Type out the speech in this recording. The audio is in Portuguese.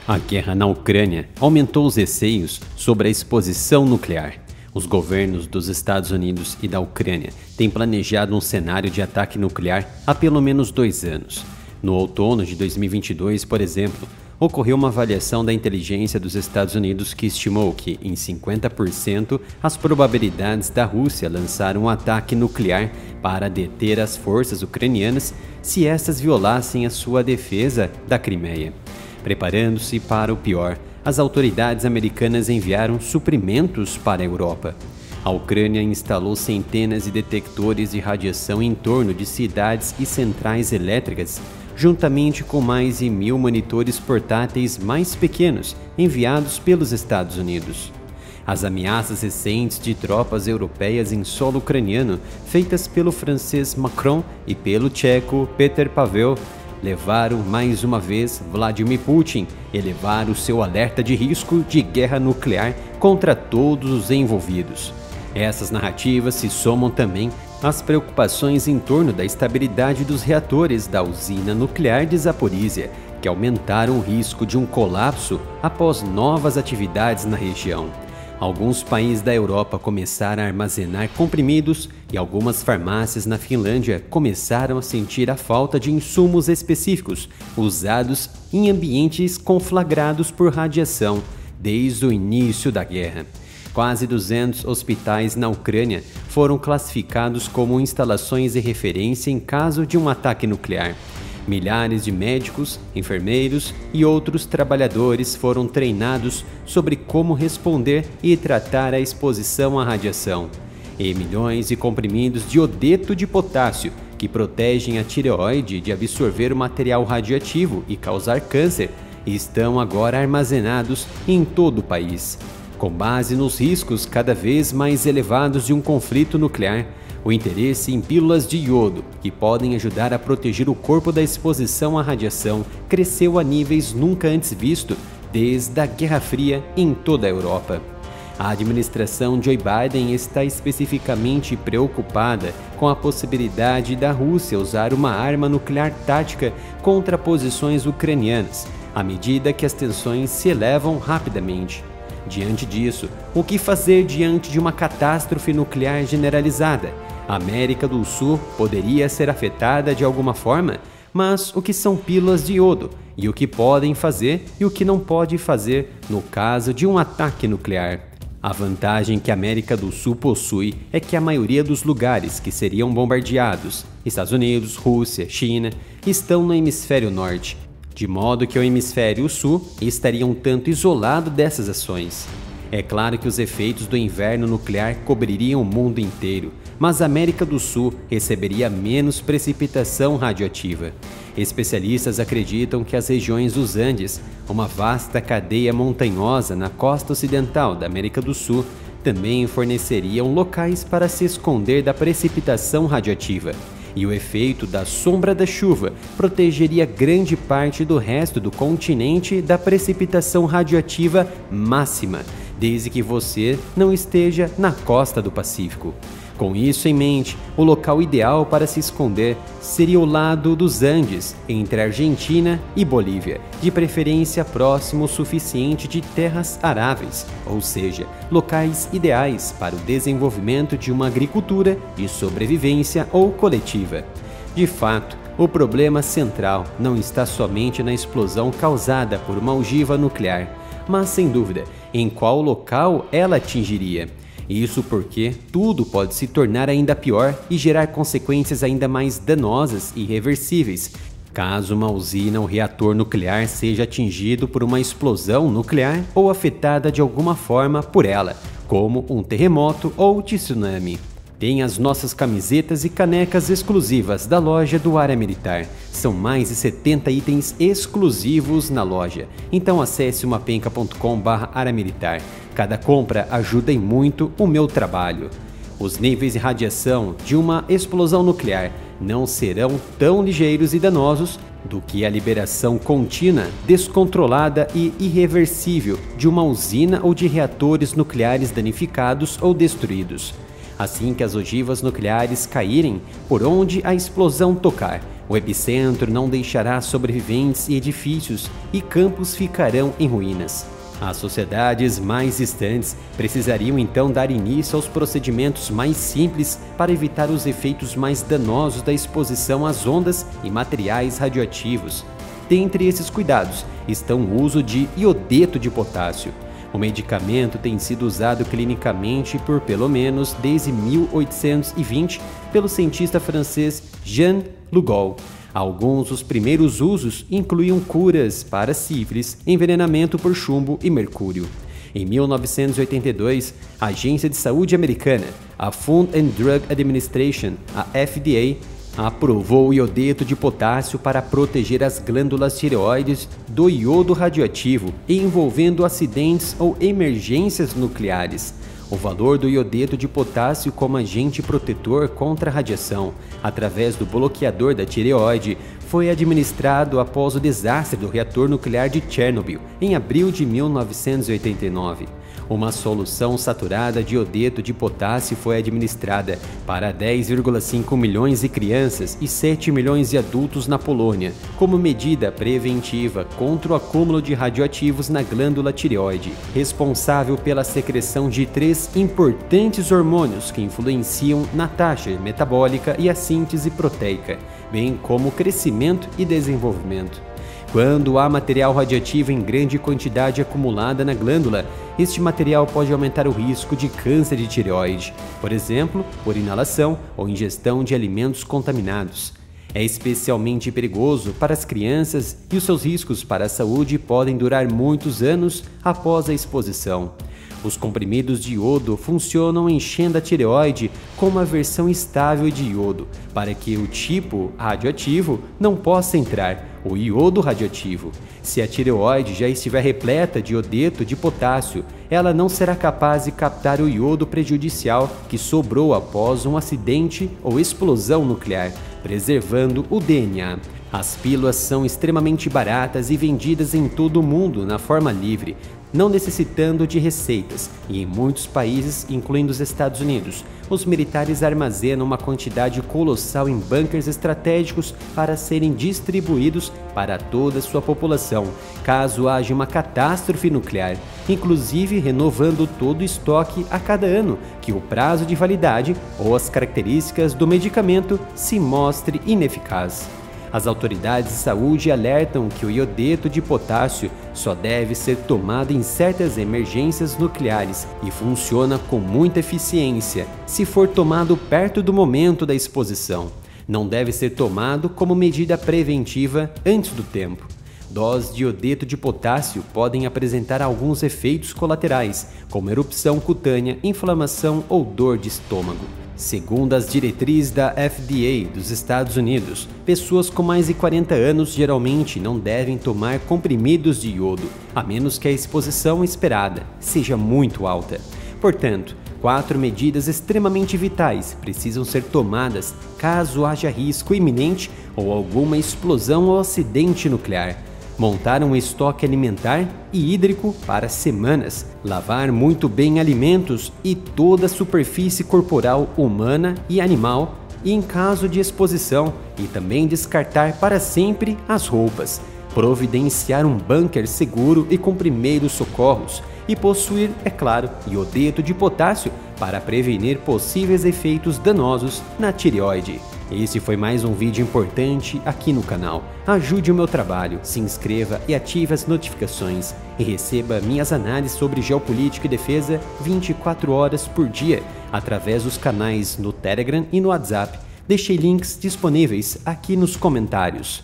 A guerra na Ucrânia aumentou os receios sobre a exposição nuclear. Os governos dos Estados Unidos e da Ucrânia têm planejado um cenário de ataque nuclear há pelo menos 2 anos. No outono de 2022, por exemplo, ocorreu uma avaliação da inteligência dos Estados Unidos que estimou que, em 50%, as probabilidades da Rússia lançar um ataque nuclear para deter as forças ucranianas se estas violassem a sua defesa da Crimeia. Preparando-se para o pior, as autoridades americanas enviaram suprimentos para a Europa. A Ucrânia instalou centenas de detectores de radiação em torno de cidades e centrais elétricas, juntamente com mais de 1.000 monitores portáteis mais pequenos enviados pelos Estados Unidos. As ameaças recentes de tropas europeias em solo ucraniano, feitas pelo francês Macron e pelo tcheco Petr Pavel, levaram mais uma vez Vladimir Putin a elevar o seu alerta de risco de guerra nuclear contra todos os envolvidos. Essas narrativas se somam também às preocupações em torno da estabilidade dos reatores da usina nuclear de Zaporizhia, que aumentaram o risco de um colapso após novas atividades na região. Alguns países da Europa começaram a armazenar comprimidos e algumas farmácias na Finlândia começaram a sentir a falta de insumos específicos usados em ambientes conflagrados por radiação desde o início da guerra. Quase 200 hospitais na Ucrânia foram classificados como instalações de referência em caso de um ataque nuclear. Milhares de médicos, enfermeiros e outros trabalhadores foram treinados sobre como responder e tratar a exposição à radiação. E milhões de comprimidos de iodeto de potássio, que protegem a tireoide de absorver o material radioativo e causar câncer, estão agora armazenados em todo o país. Com base nos riscos cada vez mais elevados de um conflito nuclear, o interesse em pílulas de iodo, que podem ajudar a proteger o corpo da exposição à radiação, cresceu a níveis nunca antes vistos desde a Guerra Fria em toda a Europa. A administração Joe Biden está especificamente preocupada com a possibilidade da Rússia usar uma arma nuclear tática contra posições ucranianas, à medida que as tensões se elevam rapidamente. Diante disso, o que fazer diante de uma catástrofe nuclear generalizada? A América do Sul poderia ser afetada de alguma forma, mas o que são pílulas de iodo e o que podem fazer e o que não pode fazer no caso de um ataque nuclear? A vantagem que a América do Sul possui é que a maioria dos lugares que seriam bombardeados, Estados Unidos, Rússia, China, estão no hemisfério norte, de modo que o hemisfério sul estaria um tanto isolado dessas ações. É claro que os efeitos do inverno nuclear cobririam o mundo inteiro, mas a América do Sul receberia menos precipitação radioativa. Especialistas acreditam que as regiões dos Andes, uma vasta cadeia montanhosa na costa ocidental da América do Sul, também forneceriam locais para se esconder da precipitação radioativa. E o efeito da sombra da chuva protegeria grande parte do resto do continente da precipitação radioativa máxima, desde que você não esteja na costa do Pacífico. Com isso em mente, o local ideal para se esconder seria o lado dos Andes, entre Argentina e Bolívia, de preferência próximo o suficiente de terras aráveis, ou seja, locais ideais para o desenvolvimento de uma agricultura de sobrevivência ou coletiva. De fato, o problema central não está somente na explosão causada por uma ogiva nuclear, mas sem dúvida em qual local ela atingiria. Isso porque tudo pode se tornar ainda pior e gerar consequências ainda mais danosas e irreversíveis, caso uma usina ou reator nuclear seja atingido por uma explosão nuclear ou afetada de alguma forma por ela, como um terremoto ou tsunami. Tem as nossas camisetas e canecas exclusivas da loja do Área Militar. São mais de 70 itens exclusivos na loja. Então acesse mapenca.com/áreamilitar. Cada compra ajuda em muito o meu trabalho. Os níveis de radiação de uma explosão nuclear não serão tão ligeiros e danosos do que a liberação contínua, descontrolada e irreversível de uma usina ou de reatores nucleares danificados ou destruídos. Assim que as ogivas nucleares caírem por onde a explosão tocar, O epicentro não deixará sobreviventes e edifícios, e campos ficarão em ruínas. As sociedades mais distantes precisariam então dar início aos procedimentos mais simples para evitar os efeitos mais danosos da exposição às ondas e materiais radioativos. Dentre esses cuidados estão o uso de iodeto de potássio. O medicamento tem sido usado clinicamente por pelo menos desde 1820 pelo cientista francês Jean Lugol. Alguns dos primeiros usos incluíam curas para sífilis, envenenamento por chumbo e mercúrio. Em 1982, a Agência de Saúde Americana, a Food and Drug Administration, a FDA, aprovou o iodeto de potássio para proteger as glândulas tireoides do iodo radioativo envolvendo acidentes ou emergências nucleares. O valor do iodeto de potássio como agente protetor contra a radiação, através do bloqueador da tireoide, foi administrado após o desastre do reator nuclear de Chernobyl, em abril de 1989. Uma solução saturada de iodeto de potássio foi administrada para 10,5 milhões de crianças e 7 milhões de adultos na Polônia, como medida preventiva contra o acúmulo de radioativos na glândula tireoide, responsável pela secreção de 3 importantes hormônios que influenciam na taxa metabólica e a síntese proteica, bem como o crescimento e desenvolvimento. Quando há material radioativo em grande quantidade acumulada na glândula, este material pode aumentar o risco de câncer de tireoide, por exemplo, por inalação ou ingestão de alimentos contaminados. É especialmente perigoso para as crianças e os seus riscos para a saúde podem durar muitos anos após a exposição. Os comprimidos de iodo funcionam enchendo a tireoide com uma versão estável de iodo, para que o tipo radioativo não possa entrar, o iodo radioativo. Se a tireoide já estiver repleta de iodeto de potássio, ela não será capaz de captar o iodo prejudicial que sobrou após um acidente ou explosão nuclear, preservando o DNA. As pílulas são extremamente baratas e vendidas em todo o mundo na forma livre, não necessitando de receitas, e em muitos países, incluindo os Estados Unidos, os militares armazenam uma quantidade colossal em bunkers estratégicos para serem distribuídos para toda a sua população, caso haja uma catástrofe nuclear, inclusive renovando todo o estoque a cada ano que o prazo de validade ou as características do medicamento se mostre ineficaz. As autoridades de saúde alertam que o iodeto de potássio só deve ser tomado em certas emergências nucleares e funciona com muita eficiência se for tomado perto do momento da exposição. Não deve ser tomado como medida preventiva antes do tempo. Doses de iodeto de potássio podem apresentar alguns efeitos colaterais, como erupção cutânea, inflamação ou dor de estômago. Segundo as diretrizes da FDA dos Estados Unidos, pessoas com mais de 40 anos geralmente não devem tomar comprimidos de iodo, a menos que a exposição esperada seja muito alta. Portanto, 4 medidas extremamente vitais precisam ser tomadas caso haja risco iminente ou alguma explosão ou acidente nuclear. Montar um estoque alimentar e hídrico para semanas, lavar muito bem alimentos e toda a superfície corporal humana e animal e em caso de exposição, e também descartar para sempre as roupas, providenciar um bunker seguro e com primeiros socorros e possuir, é claro, iodeto de potássio para prevenir possíveis efeitos danosos na tireoide. Esse foi mais um vídeo importante aqui no canal. Ajude o meu trabalho, se inscreva e ative as notificações e receba minhas análises sobre geopolítica e defesa 24 horas por dia através dos canais no Telegram e no WhatsApp. Deixei links disponíveis aqui nos comentários.